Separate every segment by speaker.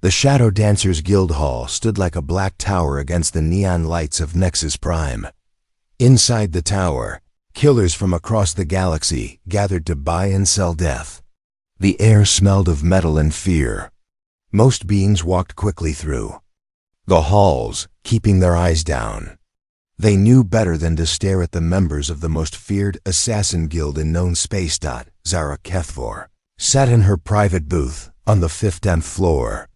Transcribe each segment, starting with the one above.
Speaker 1: The Shadow Dancers Guild Hall stood like a black tower against the neon lights of Nexus Prime. Inside the tower, killers from across the galaxy gathered to buy and sell death. The air smelled of metal and fear. Most beings walked quickly through the halls, keeping their eyes down. They knew better than to stare at the members of the most feared assassin guild in known space. Zara Kethvor sat in her private booth on the 5th floor.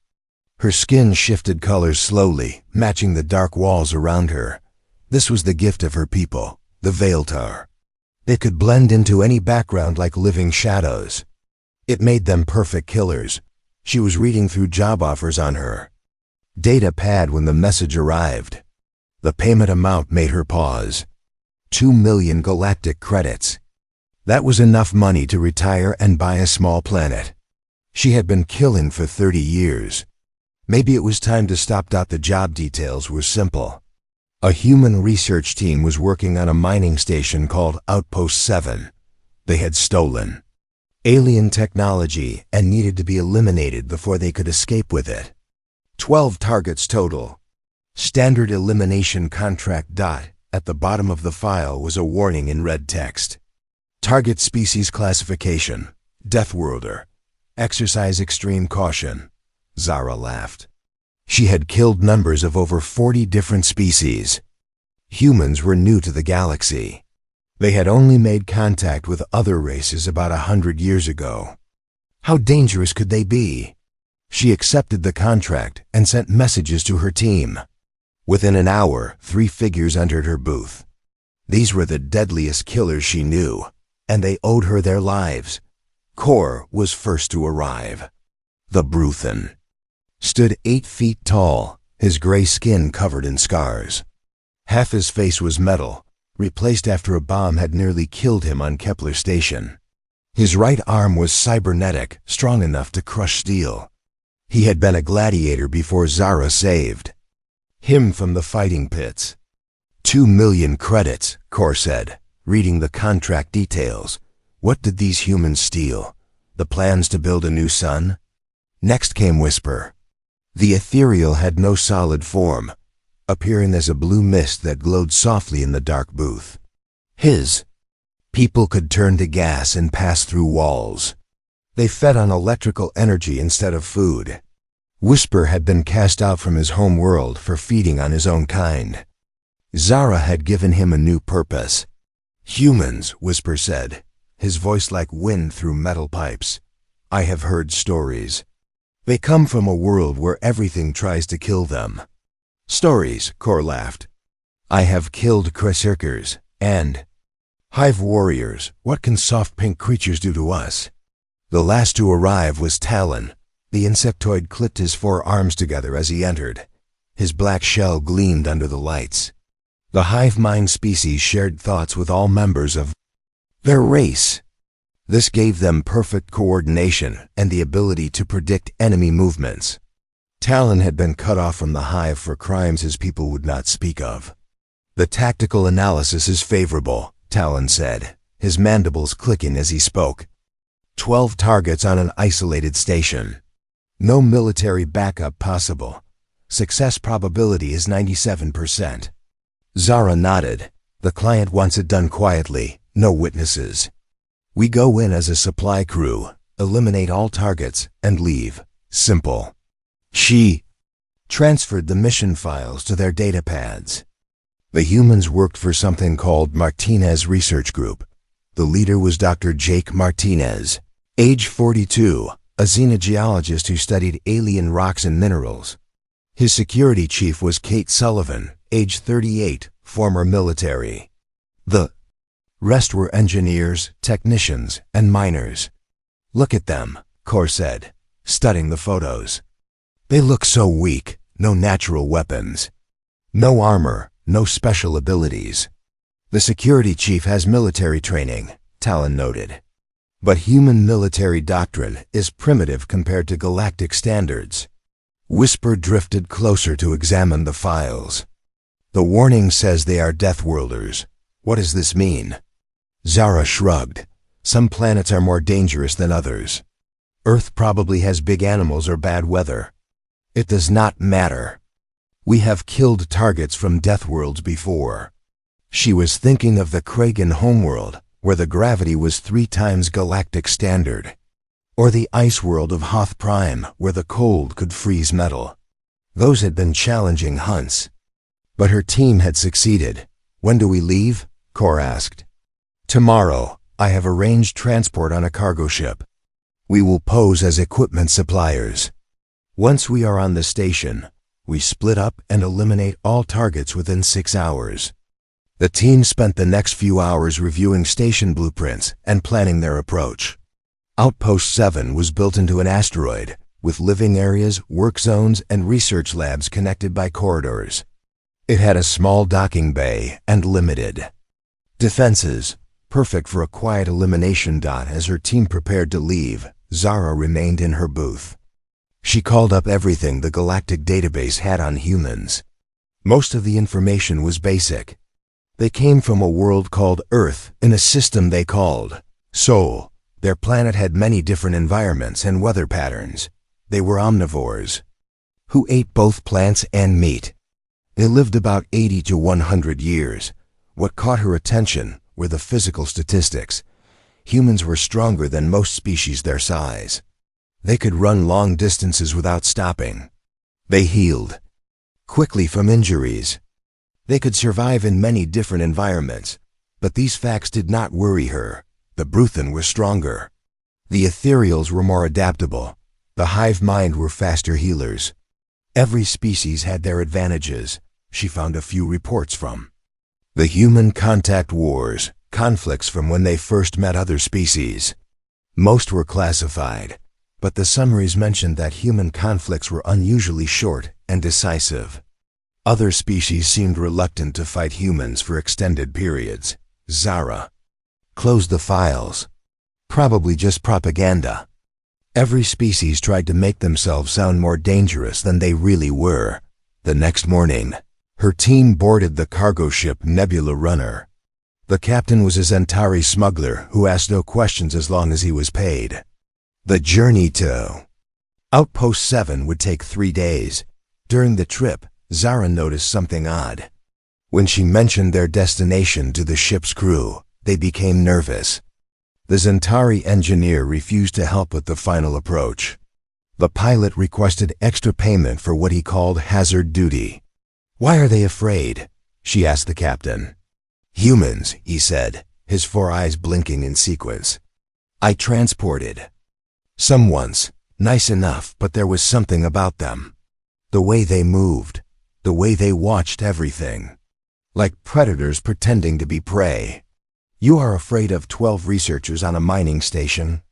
Speaker 1: Her skin shifted colors slowly, matching the dark walls around her. This was the gift of her people, the Veiltar. They could blend into any background like living shadows. It made them perfect killers. She was reading through job offers on her data pad when the message arrived. The payment amount made her pause. 2 million galactic credits. That was enough money to retire and buy a small planet. She had been killing for 30 years. Maybe it was time to stop. The job details were simple. A human research team was working on a mining station called Outpost 7. They had stolen alien technology and needed to be eliminated before they could escape with it. 12 targets total. Standard elimination contract. At the bottom of the file was a warning in red text. Target species classification: Deathworlder. Exercise extreme caution. Zara laughed. She had killed numbers of over 40 different species. Humans were new to the galaxy. They had only made contact with other races about 100 years ago. How dangerous could they be? She accepted the contract and sent messages to her team. Within an hour, 3 figures entered her booth. These were the deadliest killers she knew, and they owed her their lives. Kor was first to arrive. The Bruthan stood 8 feet tall, his gray skin covered in scars. Half his face was metal, replaced after a bomb had nearly killed him on Kepler Station. His right arm was cybernetic, strong enough to crush steel. He had been a gladiator before Zara saved him from the fighting pits. 2 million credits, Kor said, reading the contract details. What did these humans steal? The plans to build a new sun? Next came Whisper. The ethereal had no solid form, appearing as a blue mist that glowed softly in the dark booth. His people could turn to gas and pass through walls. They fed on electrical energy instead of food. Whisper had been cast out from his home world for feeding on his own kind. Zara had given him a new purpose. Humans, Whisper said, his voice like wind through metal pipes. I have heard stories. They come from a world where everything tries to kill them. Stories, Kor laughed. I have killed Berserkers and Hive warriors. What can soft pink creatures do to us? The last to arrive was Talon. The insectoid clipped his 4 arms together as he entered. His black shell gleamed under the lights. The hive mind species shared thoughts with all members of their race. This gave them perfect coordination and the ability to predict enemy movements. Talon had been cut off from the hive for crimes his people would not speak of. The tactical analysis is favorable, Talon said, his mandibles clicking as he spoke. 12 targets on an isolated station. No military backup possible. Success probability is 97%. Zara nodded. The client wants it done quietly, no witnesses. We go in as a supply crew, eliminate all targets, and leave. Simple. She transferred the mission files to their data pads. The humans worked for something called Martinez Research Group. The leader was Dr. Jake Martinez, age 42, a xenogeologist who studied alien rocks and minerals. His security chief was Kate Sullivan, age 38, former military. The rest were engineers, technicians, and miners. Look at them, Kor said, studying the photos. They look so weak, no natural weapons. No armor, no special abilities. The security chief has military training, Talon noted. But human military doctrine is primitive compared to galactic standards. Whisper drifted closer to examine the files. The warning says they are Deathworlders. What does this mean? Zara shrugged. Some planets are more dangerous than others. Earth probably has big animals or bad weather. It does not matter. We have killed targets from Deathworlds before. She was thinking of the Kragan homeworld, where the gravity was 3 times galactic standard. Or the ice world of Hoth Prime, where the cold could freeze metal. Those had been challenging hunts. But her team had succeeded. When do we leave? Kor asked. Tomorrow. I have arranged transport on a cargo ship. We will pose as equipment suppliers. Once we are on the station, we split up and eliminate all targets within 6 hours. The team spent the next few hours reviewing station blueprints and planning their approach. Outpost 7 was built into an asteroid, with living areas, work zones, and research labs connected by corridors. It had a small docking bay and limited defenses, perfect for a quiet elimination. As her team prepared to leave, Zara remained in her booth. She called up everything the galactic database had on humans. Most of the information was basic. They came from a world called Earth in a system they called Sol. Their planet had many different environments and weather patterns. They were omnivores, who ate both plants and meat. They lived about 80 to 100 years. What caught her attention were the physical statistics. Humans were stronger than most species their size. They could run long distances without stopping. They healed quickly from injuries. They could survive in many different environments, but these facts did not worry her. The Bruthan were stronger. The Ethereals were more adaptable. The hive mind were faster healers. Every species had their advantages. She found a few reports from the human contact wars, conflicts from when they first met other species. Most were classified, but the summaries mentioned that human conflicts were unusually short and decisive. Other species seemed reluctant to fight humans for extended periods. Zara closed the files. Probably just propaganda. Every species tried to make themselves sound more dangerous than they really were. The next morning, her team boarded the cargo ship Nebula Runner. The captain was a Zentari smuggler who asked no questions as long as he was paid. The journey to Outpost 7 would take 3 days. During the trip, Zara noticed something odd. When she mentioned their destination to the ship's crew, they became nervous. The Zentari engineer refused to help with the final approach. The pilot requested extra payment for what he called hazard duty. Why are they afraid? She asked the captain. Humans, he said, his 4 eyes blinking in sequence. I transported some once, nice enough, but there was something about them. The way they moved, the way they watched everything. Like predators pretending to be prey. You are afraid of 12 researchers on a mining station?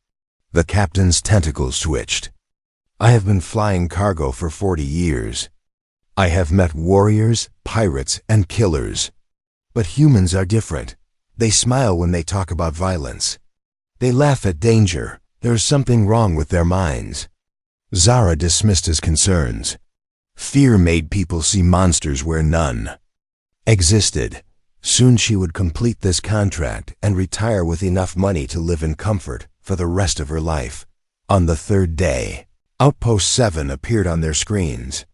Speaker 1: The captain's tentacles twitched. I have been flying cargo for 40 years. I have met warriors, pirates, and killers. But humans are different. They smile when they talk about violence. They laugh at danger. There's something wrong with their minds. Zara dismissed his concerns. Fear made people see monsters where none existed. Soon she would complete this contract and retire with enough money to live in comfort for the rest of her life. On the 3rd day, Outpost 7 appeared on their screens.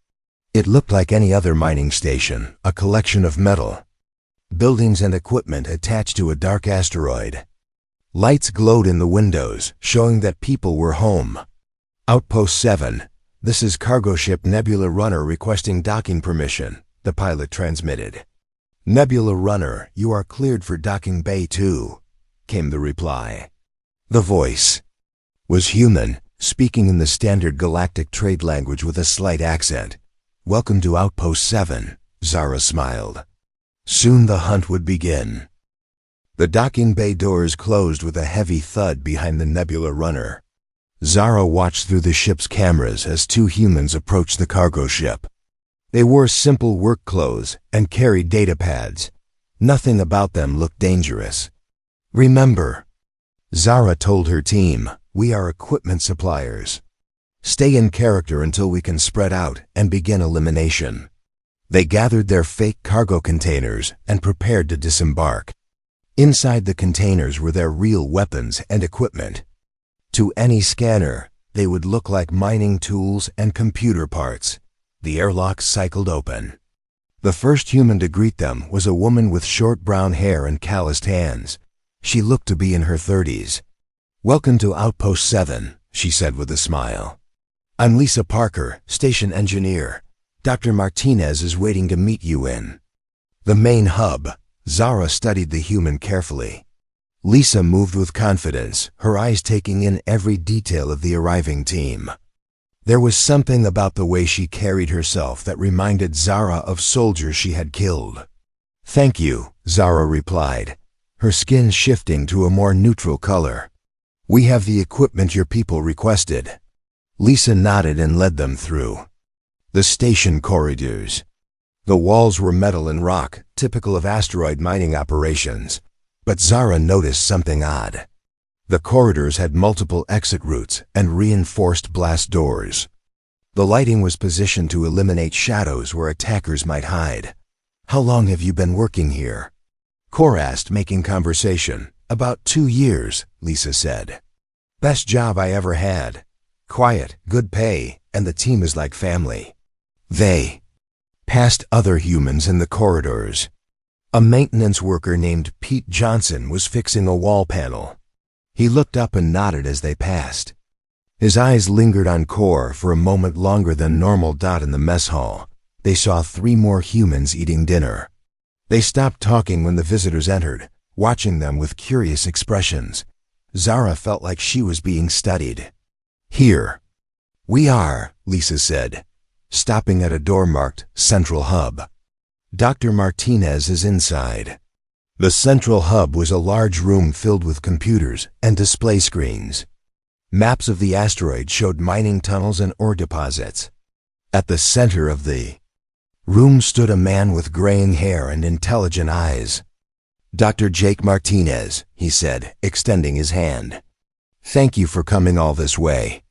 Speaker 1: It looked like any other mining station, a collection of metal, buildings and equipment attached to a dark asteroid. Lights glowed in the windows, showing that people were home. Outpost 7, this is cargo ship Nebula Runner requesting docking permission, the pilot transmitted. Nebula Runner, you are cleared for docking bay 2, came the reply. The voice was human, speaking in the standard galactic trade language with a slight accent. Welcome to Outpost 7, Zara smiled. Soon the hunt would begin. The docking bay doors closed with a heavy thud behind the Nebula Runner. Zara watched through the ship's cameras as 2 humans approached the cargo ship. They wore simple work clothes and carried data pads. Nothing about them looked dangerous. Remember, Zara told her team, we are equipment suppliers. Stay in character until we can spread out and begin elimination. They gathered their fake cargo containers and prepared to disembark. Inside the containers were their real weapons and equipment. To any scanner, they would look like mining tools and computer parts. The airlocks cycled open. The first human to greet them was a woman with short brown hair and calloused hands. She looked to be in her 30s. "Welcome to Outpost 7, she said with a smile. "I'm Lisa Parker, station engineer. Dr. Martinez is waiting to meet you in the main hub." Zara studied the human carefully. Lisa moved with confidence, her eyes taking in every detail of the arriving team. There was something about the way she carried herself that reminded Zara of soldiers she had killed. "Thank you," Zara replied, her skin shifting to a more neutral color. "We have the equipment your people requested." Lisa nodded and led them through the station corridors. The walls were metal and rock, typical of asteroid mining operations. But Zara noticed something odd. The corridors had multiple exit routes and reinforced blast doors. The lighting was positioned to eliminate shadows where attackers might hide. "How long have you been working here?" Cor asked, making conversation. "About 2 years, Lisa said. "Best job I ever had. Quiet, good pay, and the team is like family." They passed other humans in the corridors. A maintenance worker named Pete Johnson was fixing a wall panel. He looked up and nodded as they passed. His eyes lingered on Cor for a moment longer than normal. In the mess hall, they saw 3 more humans eating dinner. They stopped talking when the visitors entered, watching them with curious expressions. Zara felt like she was being studied. "Here we are," Lisa said, stopping at a door marked Central Hub. "Dr. Martinez is inside." The Central Hub was a large room filled with computers and display screens. Maps of the asteroid showed mining tunnels and ore deposits. At the center of the room stood a man with graying hair and intelligent eyes. "Dr. Jake Martinez," he said, extending his hand. "Thank you for coming all this way."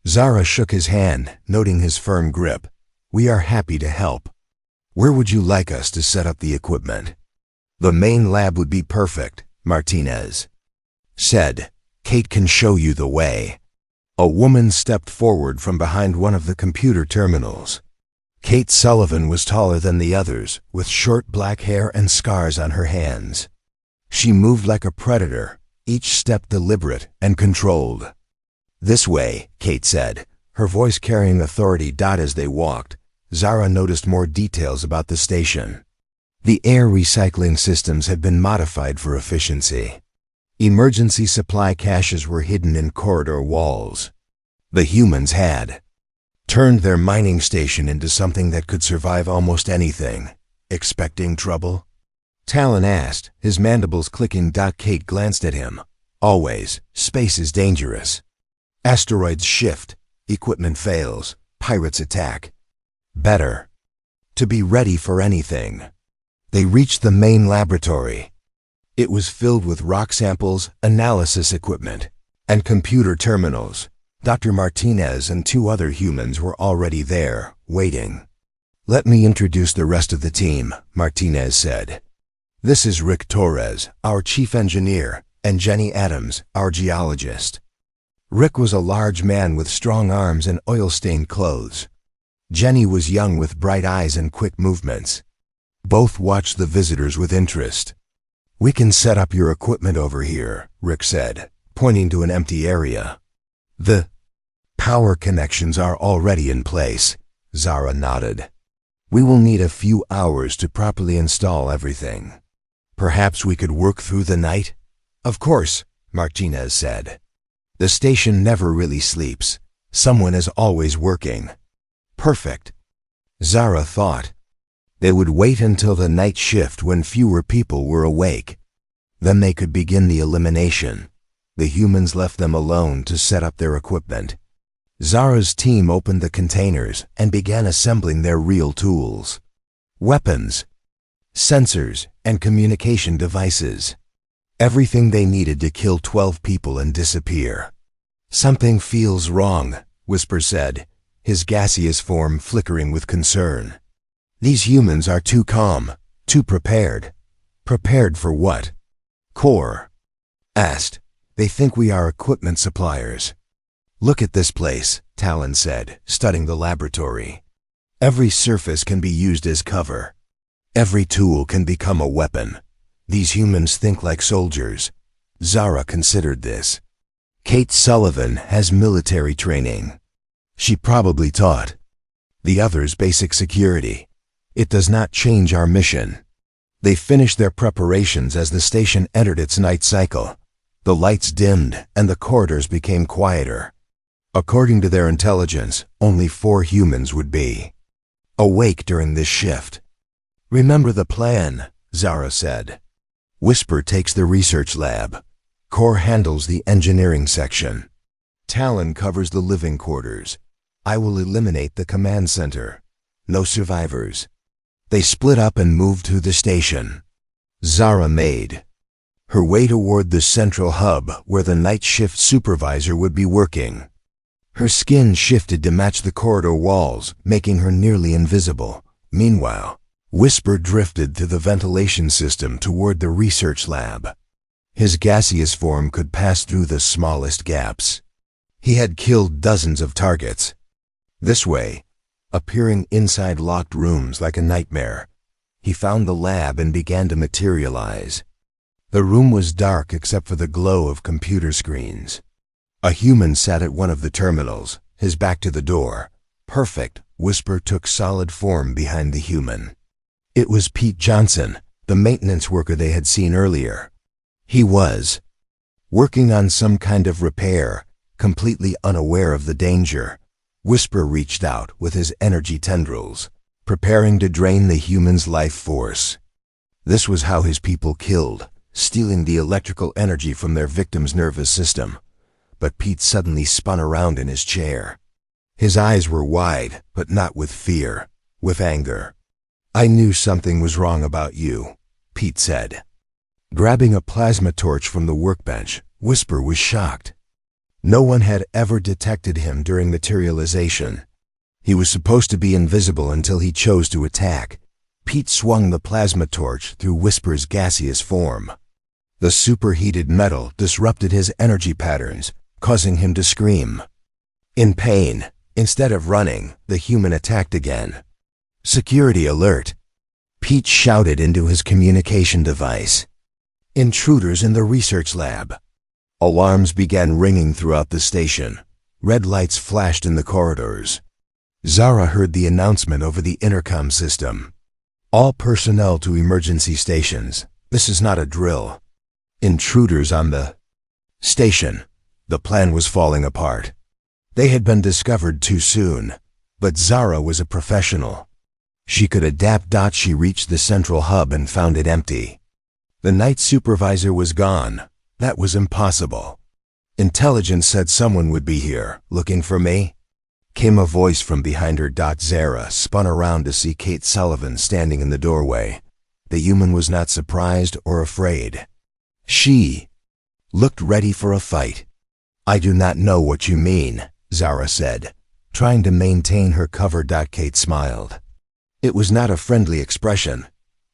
Speaker 1: Zara shook his hand, noting his firm grip. "We are happy to help. Where would you like us to set up the equipment?" "The main lab would be perfect," Martinez said. "Kate can show you the way." A woman stepped forward from behind one of the computer terminals. Kate Sullivan was taller than the others, with short black hair and scars on her hands. She moved like a predator, each step deliberate and controlled. "This way," Kate said, her voice carrying authority. As they walked, Zara noticed more details about the station. The air recycling systems had been modified for efficiency. Emergency supply caches were hidden in corridor walls. The humans had turned their mining station into something that could survive almost anything. "Expecting trouble?" Talon asked, his mandibles clicking. Kate glanced at him. "Always. Space is dangerous. Asteroids shift, equipment fails, pirates attack. Better to be ready for anything." They reached the main laboratory. It was filled with rock samples, analysis equipment, and computer terminals. Dr. Martinez and 2 other humans were already there, waiting. "Let me introduce the rest of the team," Martinez said. "This is Rick Torres, our chief engineer, and Jenny Adams, our geologist." Rick was a large man with strong arms and oil-stained clothes. Jenny was young with bright eyes and quick movements. Both watched the visitors with interest. "We can set up your equipment over here," Rick said, pointing to an empty area. "The power connections are already in place," Zara nodded. "We will need a few hours to properly install everything. Perhaps we could work through the night?" "Of course," Martinez said. "The station never really sleeps. Someone is always working." "Perfect," Zara thought. They would wait until the night shift when fewer people were awake. Then they could begin the elimination. The humans left them alone to set up their equipment. Zara's team opened the containers and began assembling their real tools. Weapons, sensors, and communication devices. Everything they needed to kill 12 people and disappear. "Something feels wrong," Whisper said, his gaseous form flickering with concern. "These humans are too calm, too prepared." "Prepared for what?" Cor asked. "They think we are equipment suppliers." "Look at this place," Talon said, studying the laboratory. Every surface can be used as cover. Every tool can become a weapon. These humans think like soldiers. Zara considered this. Kate Sullivan has military training. She probably taught the others basic security. It does not change our mission. They finished their preparations as the station entered its night cycle. The lights dimmed and the corridors became quieter. According to their intelligence, only 4 humans would be awake during this shift. Remember the plan, Zara said. Whisper takes the research lab. Core handles the engineering section. Talon covers the living quarters. I will eliminate the command center. No survivors. They split up and moved to the station. Zara made her way toward the central hub where the night shift supervisor would be working. Her skin shifted to match the corridor walls, making her nearly invisible. Meanwhile, Whisper drifted through the ventilation system toward the research lab. His gaseous form could pass through the smallest gaps. He had killed dozens of targets. This way, appearing inside locked rooms like a nightmare, he found the lab and began to materialize. The room was dark except for the glow of computer screens. A human sat at one of the terminals, his back to the door. Perfect, Whisper took solid form behind the human. It was Pete Johnson, the maintenance worker they had seen earlier. He was working on some kind of repair, completely unaware of the danger. Whisper reached out with his energy tendrils, preparing to drain the human's life force. This was how his people killed, stealing the electrical energy from their victim's nervous system. But Pete suddenly spun around in his chair. His eyes were wide, but not with fear, with anger. I knew something was wrong about you, Pete said. Grabbing a plasma torch from the workbench, Whisper was shocked. No one had ever detected him during materialization. He was supposed to be invisible until he chose to attack. Pete swung the plasma torch through Whisper's gaseous form. The superheated metal disrupted his energy patterns, causing him to scream. In pain, instead of running, the human attacked again. Security alert! Pete shouted into his communication device. Intruders in the research lab. Alarms began ringing throughout the station. Red lights flashed in the corridors. Zara heard the announcement over the intercom system. All personnel to emergency stations. This is not a drill. Intruders on the station. The plan was falling apart. They had been discovered too soon, but Zara was a professional. She could adapt. She reached the central hub and found it empty. The night supervisor was gone. That was impossible. Intelligence said someone would be here, looking for me. Came a voice from behind her. Zara spun around to see Kate Sullivan standing in the doorway. The human was not surprised or afraid. She looked ready for a fight. I do not know what you mean, Zara said, trying to maintain her cover. Kate smiled. It was not a friendly expression.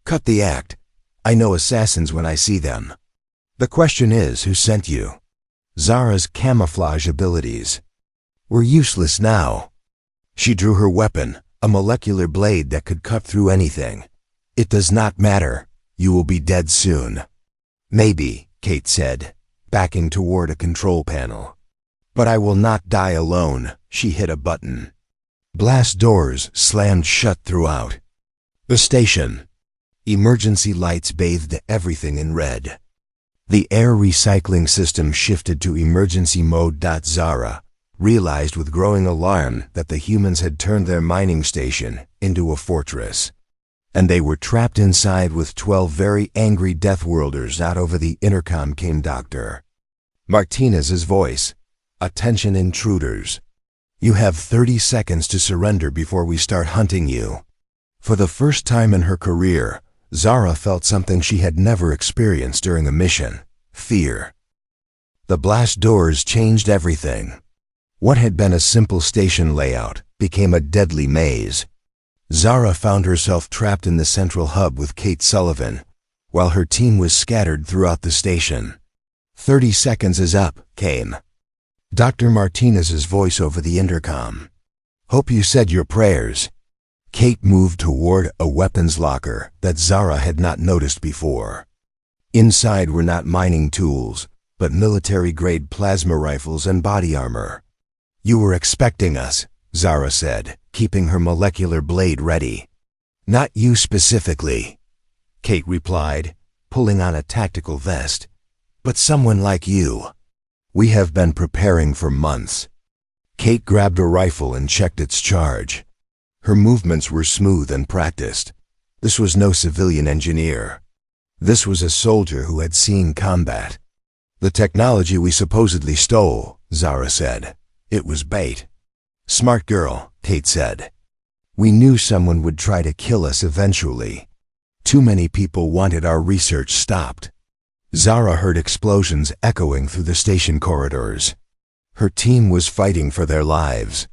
Speaker 1: Cut the act. I know assassins when I see them. The question is, who sent you? Zara's camouflage abilities were useless now. She drew her weapon, a molecular blade that could cut through anything. It does not matter. You will be dead soon. Maybe, Kate said, backing toward a control panel. But I will not die alone. She hit a button. Blast doors slammed shut throughout the station. Emergency lights bathed everything in red. The air recycling system shifted to emergency mode. Zara realized with growing alarm that the humans had turned their mining station into a fortress, and they were trapped inside with 12 very angry Deathworlders. Out over the intercom came Dr. Martinez's voice. Attention intruders. You have 30 seconds to surrender before we start hunting you. For the first time in her career, Zara felt something she had never experienced during a mission: fear. The blast doors changed everything. What had been a simple station layout became a deadly maze. Zara found herself trapped in the central hub with Kate Sullivan, while her team was scattered throughout the station. 30 seconds is up, came Dr. Martinez's voice over the intercom. Hope you said your prayers. Kate moved toward a weapons locker that Zara had not noticed before. Inside were not mining tools, but military-grade plasma rifles and body armor. "You were expecting us," Zara said, keeping her molecular blade ready. "Not you specifically," Kate replied, pulling on a tactical vest. "But someone like you. We have been preparing for months." Kate grabbed a rifle and checked its charge. Her movements were smooth and practiced. This was no civilian engineer. This was a soldier who had seen combat. "The technology we supposedly stole," Zara said. "It was bait." "Smart girl," Kate said. "We knew someone would try to kill us eventually. Too many people wanted our research stopped." Zara heard explosions echoing through the station corridors. Her team was fighting for their lives.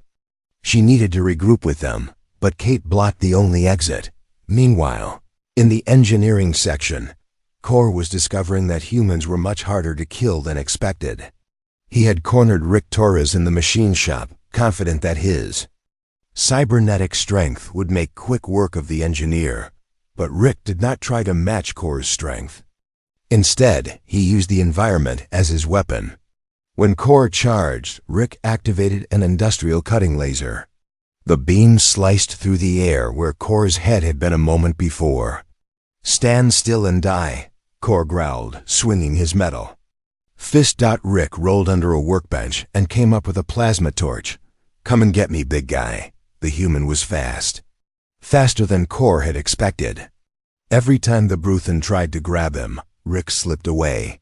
Speaker 1: She needed to regroup with them, but Kate blocked the only exit. Meanwhile, in the engineering section, Core was discovering that humans were much harder to kill than expected. He had cornered Rick Torres in the machine shop, confident that his cybernetic strength would make quick work of the engineer. But Rick did not try to match Core's strength. Instead, he used the environment as his weapon. When Core charged, Rick activated an industrial cutting laser. The beam sliced through the air where Core's head had been a moment before. "Stand still and die," Core growled, swinging his metal. Fist. Rick rolled under a workbench and came up with a plasma torch. "Come and get me, big guy." The human was fast. Faster than Core had expected. Every time the Bruthan tried to grab him, Rick slipped away.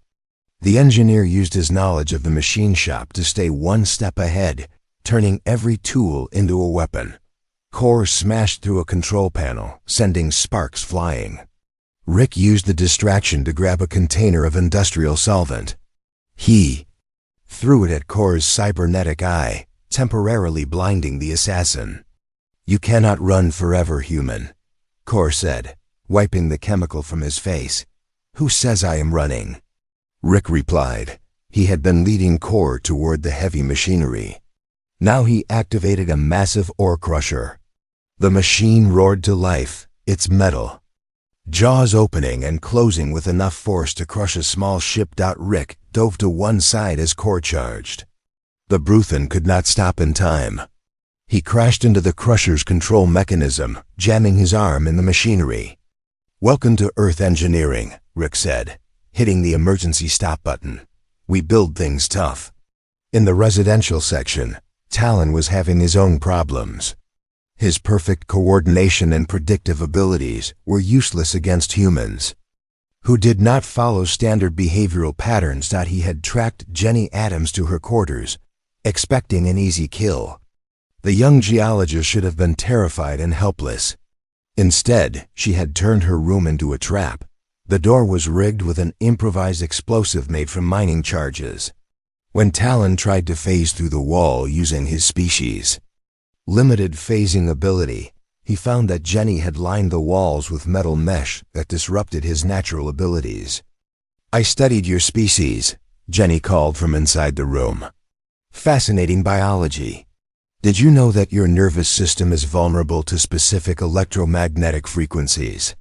Speaker 1: The engineer used his knowledge of the machine shop to stay one step ahead, turning every tool into a weapon. Core smashed through a control panel, sending sparks flying. Rick used the distraction to grab a container of industrial solvent. He threw it at Core's cybernetic eye, temporarily blinding the assassin. "You cannot run forever, human," Core said, wiping the chemical from his face. "Who says I am running?" Rick replied. He had been leading Core toward the heavy machinery. Now he activated a massive ore crusher. The machine roared to life, its metal jaws opening and closing with enough force to crush a small ship. Rick dove to one side as Core charged. The Bruthan could not stop in time. He crashed into the crusher's control mechanism, jamming his arm in the machinery. "Welcome to Earth Engineering," Rick said, hitting the emergency stop button. "We build things tough." In the residential section, Talon was having his own problems. His perfect coordination and predictive abilities were useless against humans, who did not follow standard behavioral patterns. He had tracked Jenny Adams to her quarters, expecting an easy kill. The young geologist should have been terrified and helpless. Instead, she had turned her room into a trap. The door was rigged with an improvised explosive made from mining charges. When Talon tried to phase through the wall using his species' limited phasing ability, he found that Jenny had lined the walls with metal mesh that disrupted his natural abilities. "I studied your species," Jenny called from inside the room. "Fascinating biology. Did you know that your nervous system is vulnerable to specific electromagnetic frequencies?"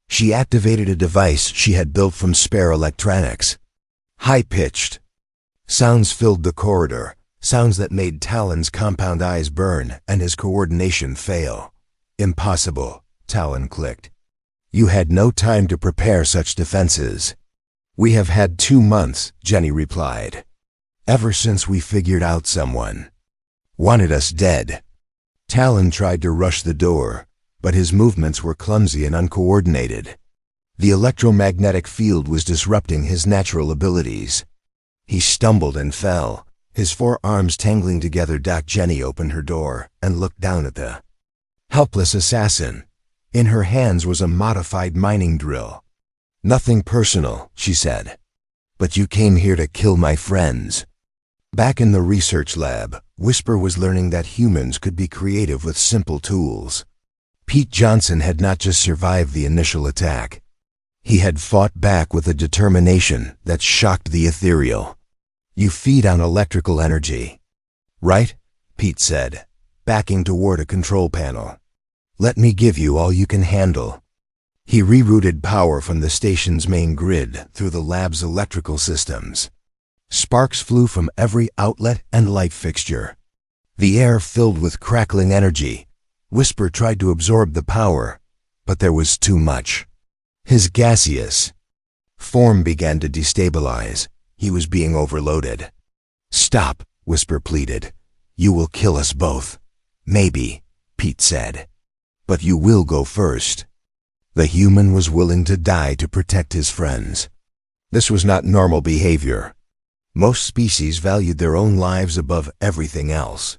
Speaker 1: She activated a device she had built from spare electronics. High-pitched sounds filled the corridor, sounds that made Talon's compound eyes burn and his coordination fail. "Impossible," Talon clicked. "You had no time to prepare such defenses." "We have had 2 months," Jenny replied. "Ever since we figured out someone wanted us dead." Talon tried to rush the door, but his movements were clumsy and uncoordinated. The electromagnetic field was disrupting his natural abilities. He stumbled and fell, his forearms tangling together. Jenny opened her door and looked down at the helpless assassin. In her hands was a modified mining drill. "Nothing personal," she said. "But you came here to kill my friends." Back in the research lab, Whisper was learning that humans could be creative with simple tools. Pete Johnson had not just survived the initial attack. He had fought back with a determination that shocked the ethereal. "You feed on electrical energy, right?" Pete said, backing toward a control panel. Let me give you all you can handle. He rerouted power from the station's main grid through the lab's electrical systems. Sparks flew from every outlet and light fixture. The air filled with crackling energy. Whisper tried to absorb the power, but there was too much. His gaseous form began to destabilize. He was being overloaded. "Stop," Whisper pleaded. "You will kill us both." "Maybe," Pete said. "But you will go first." The human was willing to die to protect his friends. This was not normal behavior. Most species valued their own lives above everything else.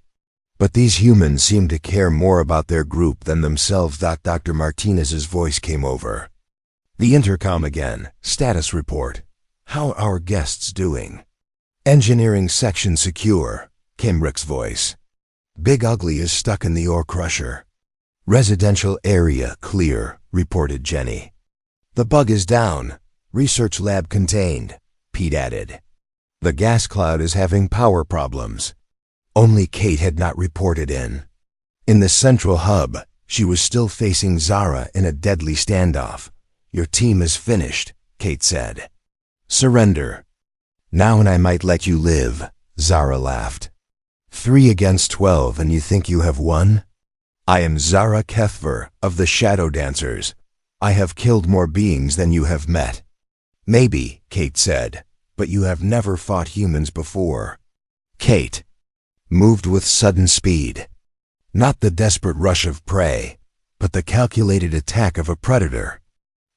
Speaker 1: But these humans seemed to care more about their group than themselves. Dr. Martinez's voice came over. The intercom again. "Status report. How are our guests doing?" "Engineering section secure," came Rick's voice. "Big Ugly is stuck in the ore crusher." "Residential area clear," reported Jenny. "The bug is down. Research lab contained," Pete added. "The gas cloud is having power problems." Only Kate had not reported in. In the central hub, she was still facing Zara in a deadly standoff. "Your team is finished," Kate said. "Surrender. Now and I might let you live," Zara laughed. 3 against 12 and you think you have won? I am Zara Kethver of the Shadow Dancers. I have killed more beings than you have met." "Maybe," Kate said, "but you have never fought humans before." Kate moved with sudden speed. Not the desperate rush of prey, but the calculated attack of a predator.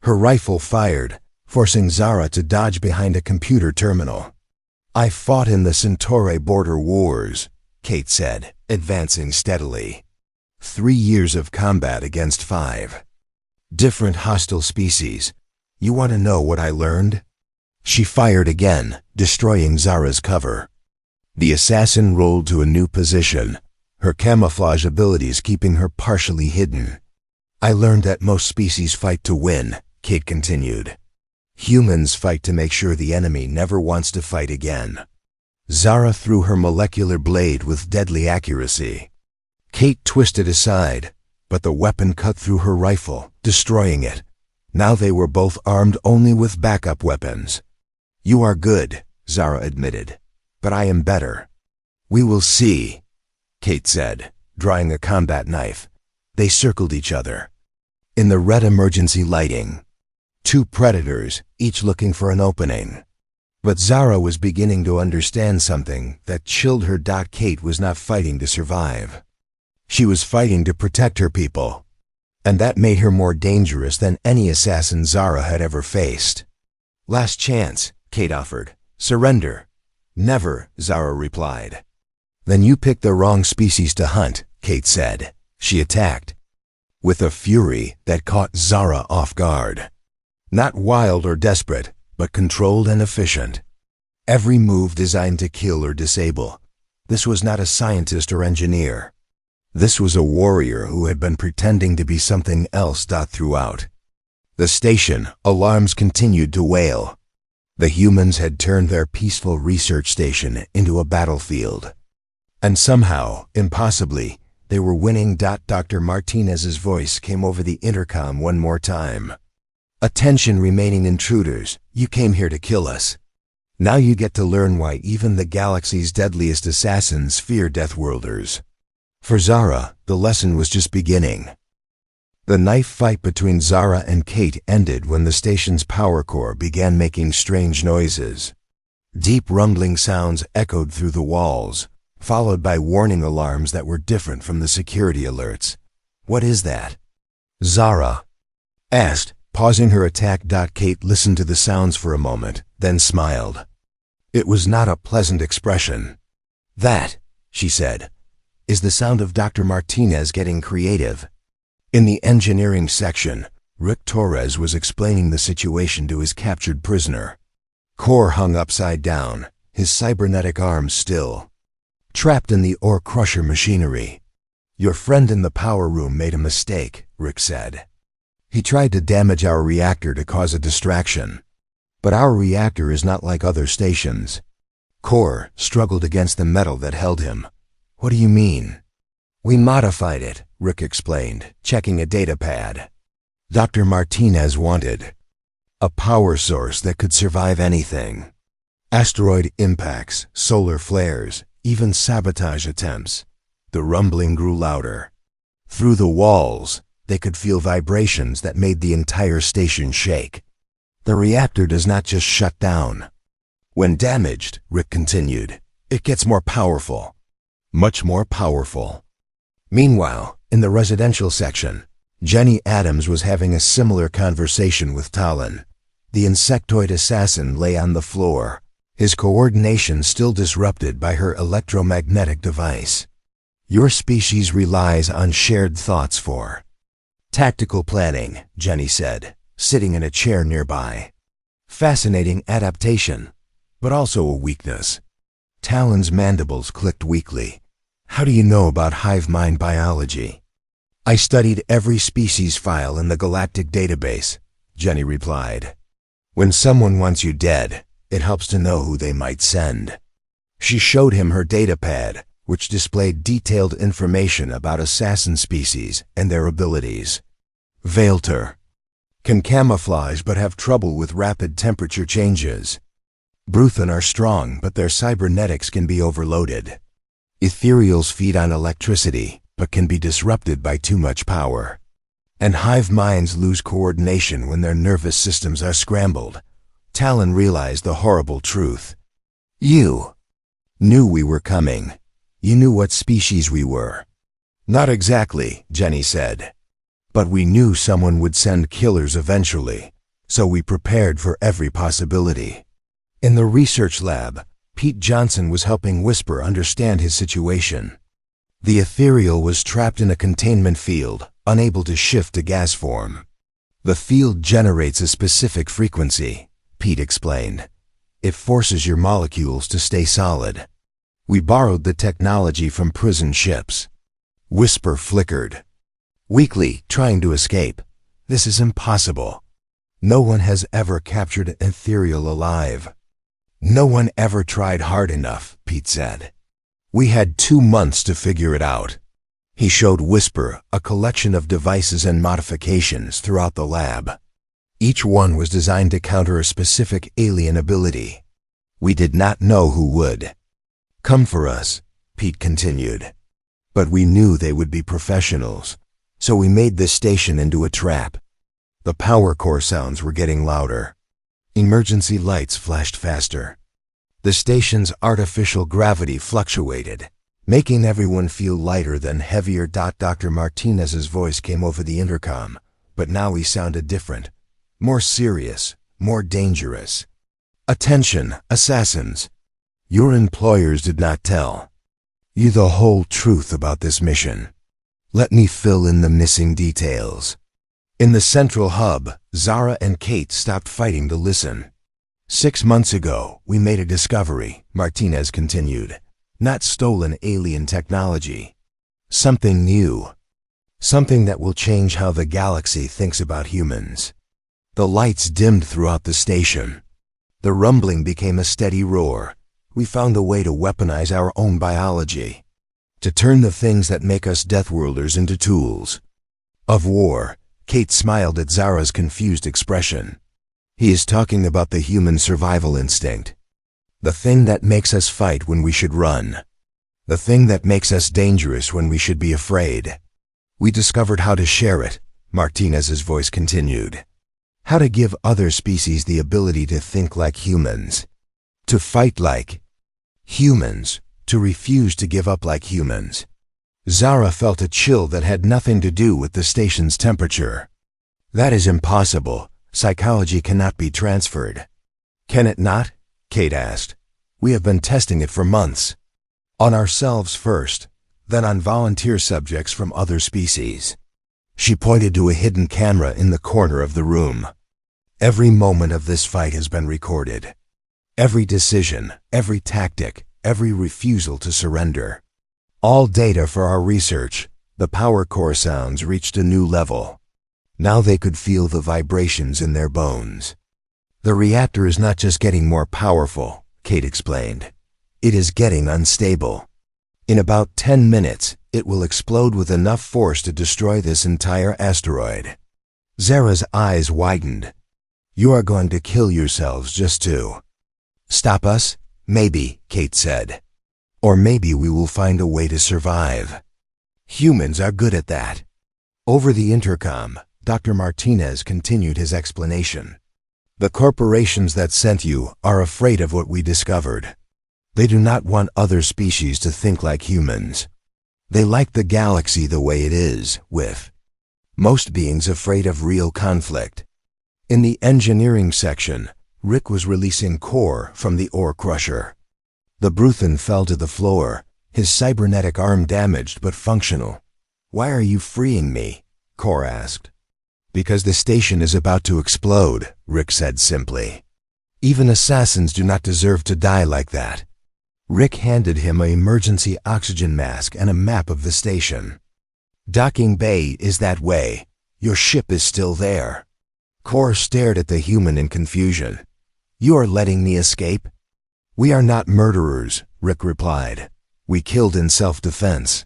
Speaker 1: Her rifle fired, forcing Zara to dodge behind a computer terminal. "I fought in the Centauri border wars," Kate said, advancing steadily. 3 years of combat against 5 different hostile species. You want to know what I learned? She fired again, destroying Zara's cover. The assassin rolled to a new position, her camouflage abilities keeping her partially hidden. "I learned that most species fight to win," Kate continued. "Humans fight to make sure the enemy never wants to fight again." Zara threw her molecular blade with deadly accuracy. Kate twisted aside, but the weapon cut through her rifle, destroying it. Now they were both armed only with backup weapons. "You are good," Zara admitted, "but I am better." "We will see," Kate said, drawing a combat knife. They circled each other. In the red emergency lighting, 2 predators, each looking for an opening. But Zara was beginning to understand something that chilled her. Kate was not fighting to survive. She was fighting to protect her people. And that made her more dangerous than any assassin Zara had ever faced. "Last chance," Kate offered. "Surrender." "Never," Zara replied. "Then you picked the wrong species to hunt," Kate said. She attacked, with a fury that caught Zara off guard. Not wild or desperate, but controlled and efficient. Every move designed to kill or disable. This was not a scientist or engineer. This was a warrior who had been pretending to be something else. Throughout the station, alarms continued to wail. The humans had turned their peaceful research station into a battlefield. And somehow, impossibly, they were winning. Dr. Martinez's voice came over the intercom one more time. "Attention remaining intruders, you came here to kill us. Now you get to learn why even the galaxy's deadliest assassins fear Deathworlders." For Zara, the lesson was just beginning. The knife fight between Zara and Kate ended when the station's power core began making strange noises. Deep rumbling sounds echoed through the walls, followed by warning alarms that were different from the security alerts. "What is that?" Zara asked, pausing her attack. Kate listened to the sounds for a moment, then smiled. It was not a pleasant expression. "That," she said, "is the sound of Dr. Martinez getting creative." In the engineering section, Rick Torres was explaining the situation to his captured prisoner. Core hung upside down, his cybernetic arms still. Trapped in the ore crusher machinery. "Your friend in the power room made a mistake," Rick said. "He tried to damage our reactor to cause a distraction. But our reactor is not like other stations." Core struggled against the metal that held him. "What do you mean?" "We modified it," Rick explained, checking a data pad. Dr. Martinez wanted a power source that could survive anything. Asteroid impacts, solar flares, even sabotage attempts. The rumbling grew louder. Through the walls, they could feel vibrations that made the entire station shake. The reactor does not just shut down. When damaged, Rick continued, it gets more powerful. Much more powerful. Meanwhile, in the residential section, Jenny Adams was having a similar conversation with Talon. The insectoid assassin lay on the floor, his coordination still disrupted by her electromagnetic device. Your species relies on shared thoughts for tactical planning, Jenny said, sitting in a chair nearby. Fascinating adaptation, but also a weakness. Talon's mandibles clicked weakly. How do you know about hive mind biology? I studied every species file in the Galactic database, Jenny replied. When someone wants you dead, it helps to know who they might send. She showed him her data pad, which displayed detailed information about assassin species and their abilities. Veilter can camouflage but have trouble with rapid temperature changes. Bruthan are strong, but their cybernetics can be overloaded. Ethereals feed on electricity, but can be disrupted by too much power. And hive minds lose coordination when their nervous systems are scrambled. Talon realized the horrible truth. You knew we were coming. You knew what species we were. Not exactly, Jenny said. But we knew someone would send killers eventually, so we prepared for every possibility. In the research lab, Pete Johnson was helping Whisper understand his situation. The ethereal was trapped in a containment field, unable to shift to gas form. The field generates a specific frequency, Pete explained. It forces your molecules to stay solid. We borrowed the technology from prison ships. Whisper flickered. Weakly, trying to escape. This is impossible. No one has ever captured an ethereal alive. No one ever tried hard enough, Pete said. We had 2 months to figure it out. He showed Whisper a collection of devices and modifications throughout the lab. Each one was designed to counter a specific alien ability. We did not know who would come for us, Pete continued. But we knew they would be professionals, so we made this station into a trap. The power core sounds were getting louder. Emergency lights flashed faster. The station's artificial gravity fluctuated, making everyone feel lighter than heavier. Dr. Martinez's voice came over the intercom, but now he sounded different, more serious, more dangerous. Attention, assassins. Your employers did not tell you the whole truth about this mission. Let me fill in the missing details. In the central hub, Zara and Kate stopped fighting to listen. 6 months ago, we made a discovery, Martinez continued. Not stolen alien technology. Something new. Something that will change how the galaxy thinks about humans. The lights dimmed throughout the station. The rumbling became a steady roar. We found a way to weaponize our own biology. To turn the things that make us Deathworlders into tools of war. Kate smiled at Zara's confused expression. He is talking about the human survival instinct. The thing that makes us fight when we should run. The thing that makes us dangerous when we should be afraid. We discovered how to share it, Martinez's voice continued. How to give other species the ability to think like humans. To fight like humans. To refuse to give up like humans. Zara felt a chill that had nothing to do with the station's temperature. That is impossible. Psychology cannot be transferred. Can it not? Kate asked. We have been testing it for months. On ourselves first, then on volunteer subjects from other species. She pointed to a hidden camera in the corner of the room. Every moment of this fight has been recorded. Every decision, every tactic, every refusal to surrender. All data for our research. The power core sounds reached a new level. Now they could feel the vibrations in their bones. The reactor is not just getting more powerful, Kate explained. It is getting unstable. In about 10 minutes, it will explode with enough force to destroy this entire asteroid. Zara's eyes widened. You are going to kill yourselves just to stop us? Maybe, Kate said. Or maybe we will find a way to survive. Humans are good at that. Over the intercom, Dr. Martinez continued his explanation. The corporations that sent you are afraid of what we discovered. They do not want other species to think like humans. They like the galaxy the way it is, with most beings afraid of real conflict. In the engineering section, Rick was releasing core from the ore crusher. The Bruthan fell to the floor, his cybernetic arm damaged but functional. Why are you freeing me? Core asked. Because the station is about to explode, Rick said simply. Even assassins do not deserve to die like that. Rick handed him an emergency oxygen mask and a map of the station. Docking bay is that way. Your ship is still there. Core stared at the human in confusion. You are letting me escape? We are not murderers, Rick replied. We killed in self-defense.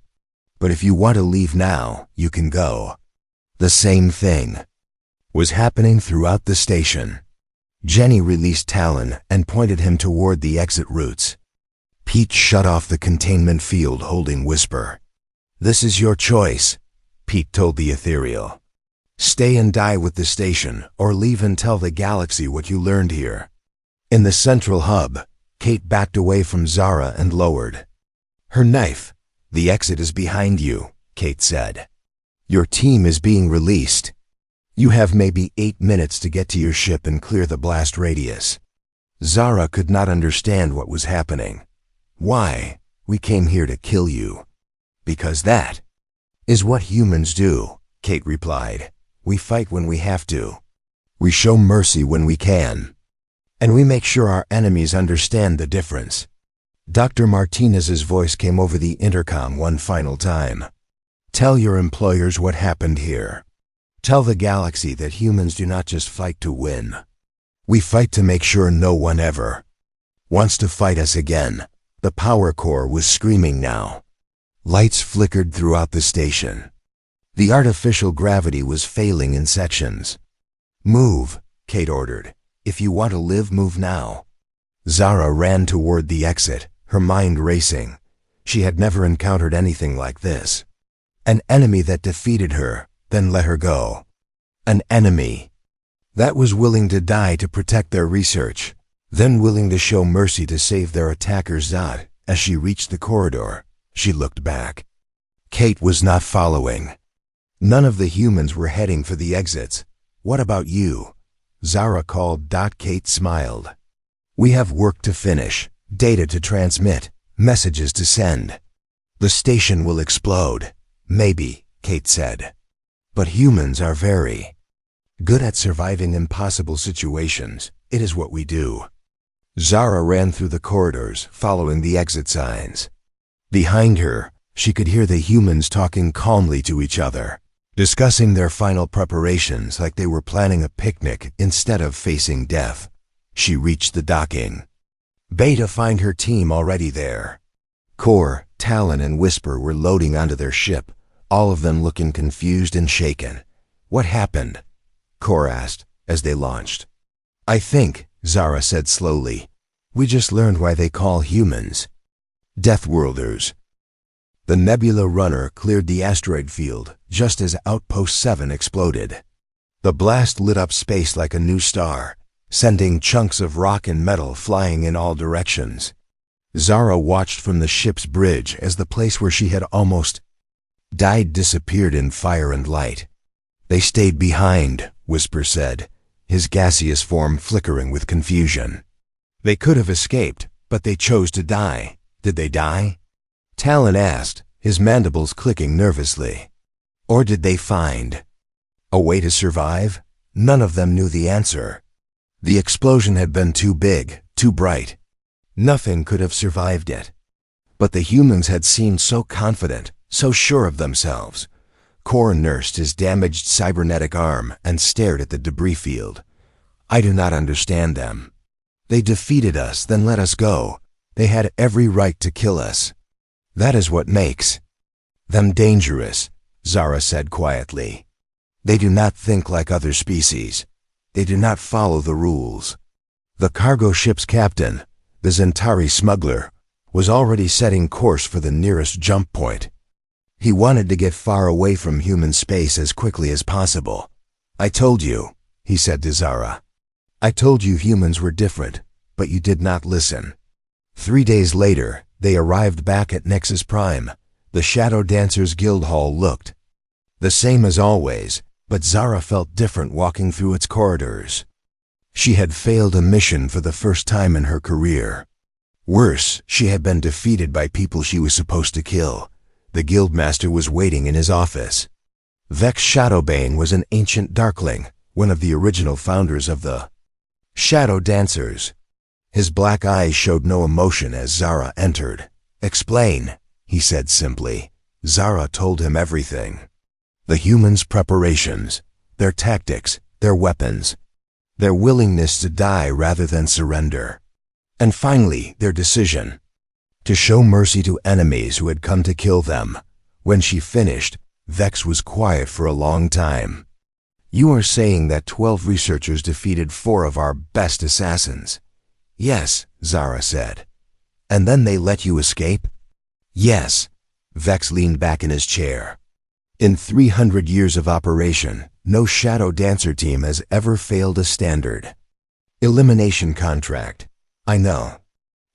Speaker 1: But if you want to leave now, you can go. The same thing was happening throughout the station. Jenny released Talon and pointed him toward the exit routes. Pete shut off the containment field holding Whisper. This is your choice, Pete told the ethereal. Stay and die with the station, or leave and tell the galaxy what you learned here. In the central hub, Kate backed away from Zara and lowered her knife. The exit is behind you, Kate said. Your team is being released. You have maybe 8 minutes to get to your ship and clear the blast radius. Zara could not understand what was happening. Why? We came here to kill you. Because that is what humans do, Kate replied. We fight when we have to. We show mercy when we can. And we make sure our enemies understand the difference. Dr. Martinez's voice came over the intercom one final time. Tell your employers what happened here. Tell the galaxy that humans do not just fight to win. We fight to make sure no one ever wants to fight us again. The power core was screaming now. Lights flickered throughout the station. The artificial gravity was failing in sections. Move, Kate ordered. If you want to live, move now. Zara ran toward the exit, her mind racing. She had never encountered anything like this. An enemy that defeated her, then let her go. An enemy that was willing to die to protect their research, then willing to show mercy to save their attacker Zod. As she reached the corridor, she looked back. Kate was not following. None of the humans were heading for the exits. What about you? Zara called. Kate smiled. We have work to finish, data to transmit, messages to send. The station will explode. Maybe, Kate said. But humans are very good at surviving impossible situations. It is what we do. Zara ran through the corridors, following the exit signs. Behind her, she could hear the humans talking calmly to each other, discussing their final preparations like they were planning a picnic instead of facing death. She reached the docking bay to find her team already there. Core, Talon, and Whisper were loading onto their ship, all of them looking confused and shaken. What happened? Core asked as they launched. I think, Zara said slowly, we just learned why they call humans Deathworlders. The Nebula Runner cleared the asteroid field just as Outpost 7 exploded. The blast lit up space like a new star, sending chunks of rock and metal flying in all directions. Zara watched from the ship's bridge as the place where she had almost died disappeared in fire and light. They stayed behind, Whisper said, his gaseous form flickering with confusion. They could have escaped, but they chose to die. Did they die? Talon asked, his mandibles clicking nervously. Or did they find a way to survive? None of them knew the answer. The explosion had been too big, too bright. Nothing could have survived it. But the humans had seemed so confident, so sure of themselves. Core nursed his damaged cybernetic arm and stared at the debris field. I do not understand them. They defeated us, then let us go. They had every right to kill us. That is what makes them dangerous, Zara said quietly. They do not think like other species. They do not follow the rules. The cargo ship's captain, the Zentari smuggler, was already setting course for the nearest jump point. He wanted to get far away from human space as quickly as possible. I told you, he said to Zara. I told you humans were different, but you did not listen. 3 days later, they arrived back at Nexus Prime. The Shadow Dancers Guild Hall looked the same as always, but Zara felt different walking through its corridors. She had failed a mission for the first time in her career. Worse, she had been defeated by people she was supposed to kill. The Guildmaster was waiting in his office. Vex Shadowbane was an ancient Darkling, one of the original founders of the Shadow Dancers. His black eyes showed no emotion as Zara entered. Explain, he said simply. Zara told him everything. The humans' preparations, their tactics, their weapons, their willingness to die rather than surrender. And finally, their decision to show mercy to enemies who had come to kill them. When she finished, Vex was quiet for a long time. You are saying that 12 researchers defeated 4 of our best assassins? Yes, Zara said. And then they let you escape? Yes. Vex leaned back in his chair. In 300 years of operation, no Shadow Dancer team has ever failed a standard elimination contract. I know.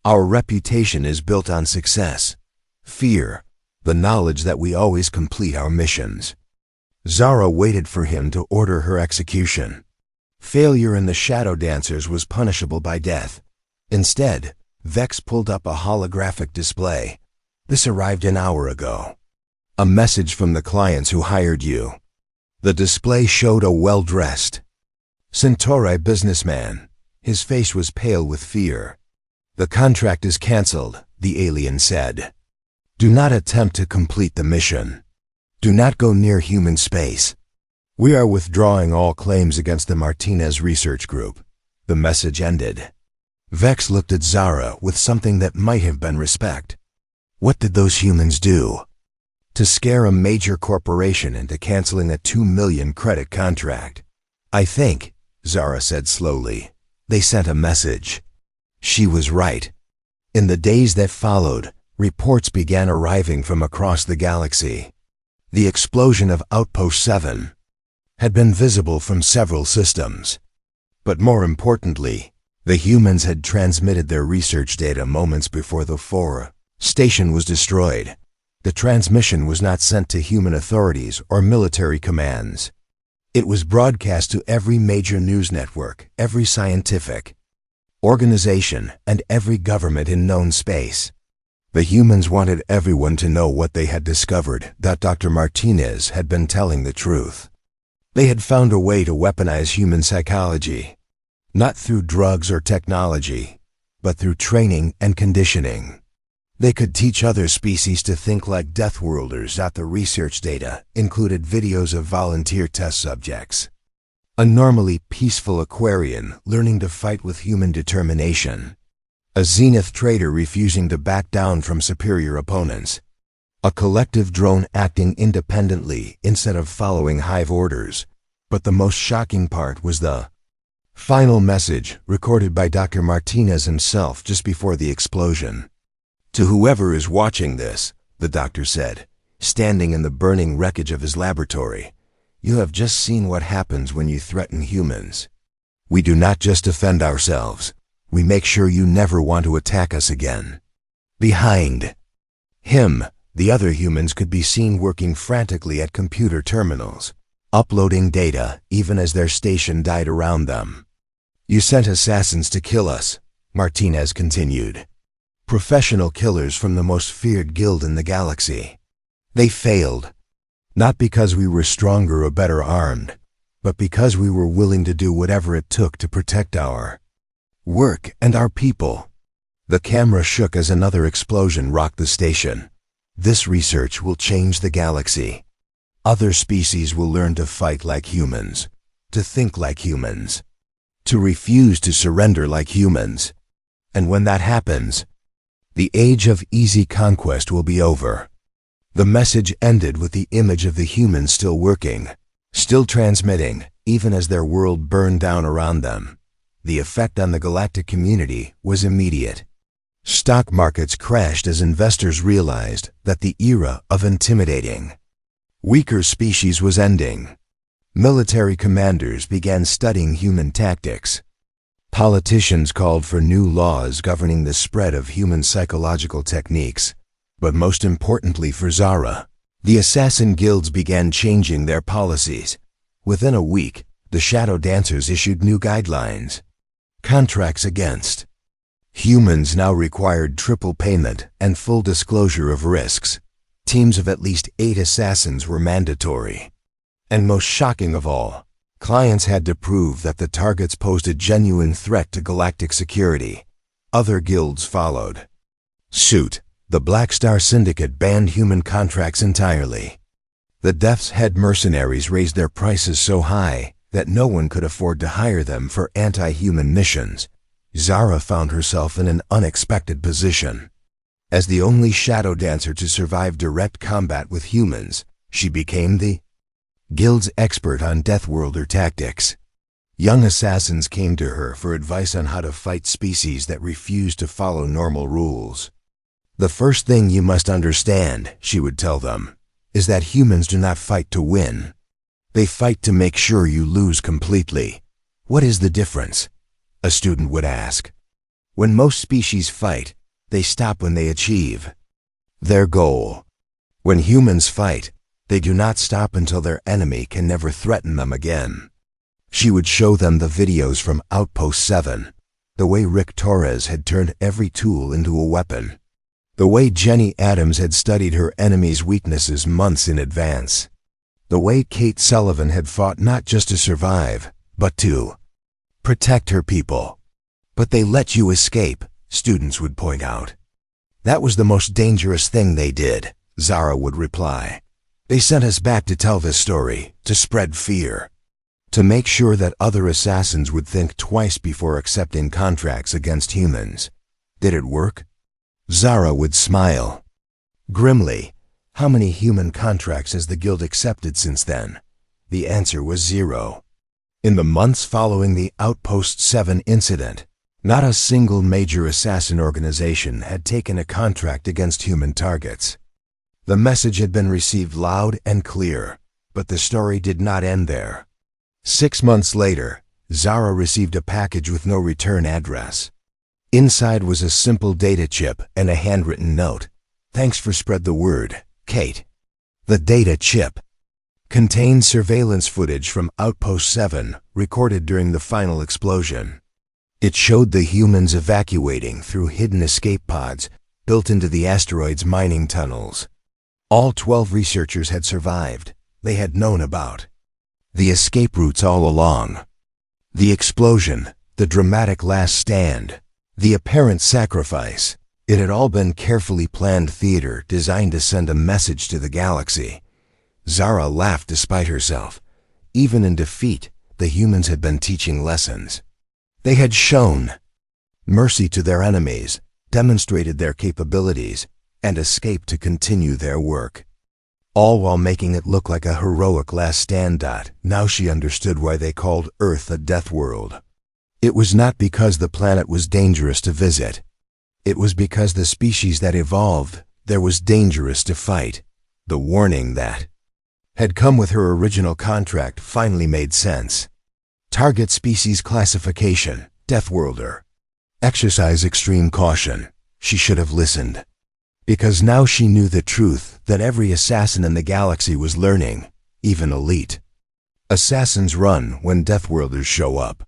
Speaker 1: Our reputation is built on success, fear, the knowledge that we always complete our missions. Zara waited for him to order her execution. Failure in the Shadow Dancers was punishable by death. Instead, Vex pulled up a holographic display. This arrived an hour ago. A message from the clients who hired you. The display showed a well-dressed Centauri businessman. His face was pale with fear. The contract is cancelled, the alien said. Do not attempt to complete the mission. Do not go near human space. We are withdrawing all claims against the Martinez Research Group. The message ended. Vex looked at Zara with something that might have been respect. What did those humans do? To scare a major corporation into canceling a 2 million credit contract. I think, Zara said slowly, they sent a message. She was right. In the days that followed, reports began arriving from across the galaxy. The explosion of Outpost 7 had been visible from several systems. But more importantly, the humans had transmitted their research data moments before the 4 station was destroyed. The transmission was not sent to human authorities or military commands. It was broadcast to every major news network, every scientific organization, and every government in known space. The humans wanted everyone to know what they had discovered, that Dr. Martinez had been telling the truth. They had found a way to weaponize human psychology, not through drugs or technology, but through training and conditioning. They could teach other species to think like Deathworlders. The research data included videos of volunteer test subjects. A normally peaceful Aquarian learning to fight with human determination. A Zenith trader refusing to back down from superior opponents. A collective drone acting independently instead of following hive orders. But the most shocking part was the final message recorded by Dr. Martinez himself just before the explosion. To whoever is watching this, the doctor said, standing in the burning wreckage of his laboratory, you have just seen what happens when you threaten humans. We do not just defend ourselves. We make sure you never want to attack us again. Behind him, the other humans could be seen working frantically at computer terminals, uploading data even as their station died around them. You sent assassins to kill us, Martinez continued. Professional killers from the most feared guild in the galaxy. They failed, not because we were stronger or better armed, but because we were willing to do whatever it took to protect our work and our people. The camera shook as another explosion rocked the station. This research will change the galaxy. Other species will learn to fight like humans, to think like humans, to refuse to surrender like humans. And when that happens, The age of easy conquest will be over. The message ended with the image of the humans still working, still transmitting, even as their world burned down around them. The effect on the galactic community was immediate. Stock markets crashed as investors realized that the era of intimidating weaker species was ending. Military commanders began studying human tactics. Politicians called for new laws governing the spread of human psychological techniques. But most importantly for Zara, the assassin guilds began changing their policies. Within a week, the Shadow Dancers issued new guidelines. Contracts against humans now required triple payment and full disclosure of risks. Teams of at least 8 assassins were mandatory. And most shocking of all, clients had to prove that the targets posed a genuine threat to galactic security. Other guilds followed suit. The Black Star Syndicate banned human contracts entirely. The Death's Head mercenaries raised their prices so high that no one could afford to hire them for anti-human missions. Zara found herself in an unexpected position. As the only shadow dancer to survive direct combat with humans, she became the guild's expert on Deathworlder tactics. Young assassins came to her for advice on how to fight species that refused to follow normal rules. The first thing you must understand, she would tell them, is that humans do not fight to win. They fight to make sure you lose completely. What is the difference? A student would ask. When most species fight, they stop when they achieve their goal. When humans fight, they do not stop until their enemy can never threaten them again. She would show them the videos from Outpost 7, the way Rick Torres had turned every tool into a weapon, the way Jenny Adams had studied her enemy's weaknesses months in advance, the way Kate Sullivan had fought not just to survive, but to protect her people. But they let you escape, students would point out. That was the most dangerous thing they did, Zara would reply. They sent us back to tell this story, to spread fear, to make sure that other assassins would think twice before accepting contracts against humans. Did it work? Zara would smile grimly. How many human contracts has the guild accepted since then? The answer was 0. In the months following the Outpost 7 incident, not a single major assassin organization had taken a contract against human targets. The message had been received loud and clear, but the story did not end there. 6 months later, Zara received a package with no return address. Inside was a simple data chip and a handwritten note. Thanks for spread the word, Kate. The data chip contained surveillance footage from Outpost 7 recorded during the final explosion. It showed the humans evacuating through hidden escape pods built into the asteroid's mining tunnels. All 12 researchers had survived. They had known about the escape routes all along. The explosion, the dramatic last stand, the apparent sacrifice. It had all been carefully planned theater designed to send a message to the galaxy. Zara laughed despite herself. Even in defeat, the humans had been teaching lessons. They had shown mercy to their enemies, demonstrated their capabilities, and escaped to continue their work. All while making it look like a heroic last stand. Now she understood why they called Earth a death world. It was not because the planet was dangerous to visit. It was because the species that evolved there was dangerous to fight. The warning that had come with her original contract finally made sense. Target species classification, Deathworlder. Exercise extreme caution. She should have listened. Because now she knew the truth that every assassin in the galaxy was learning, even elite. Assassins run when Deathworlders show up.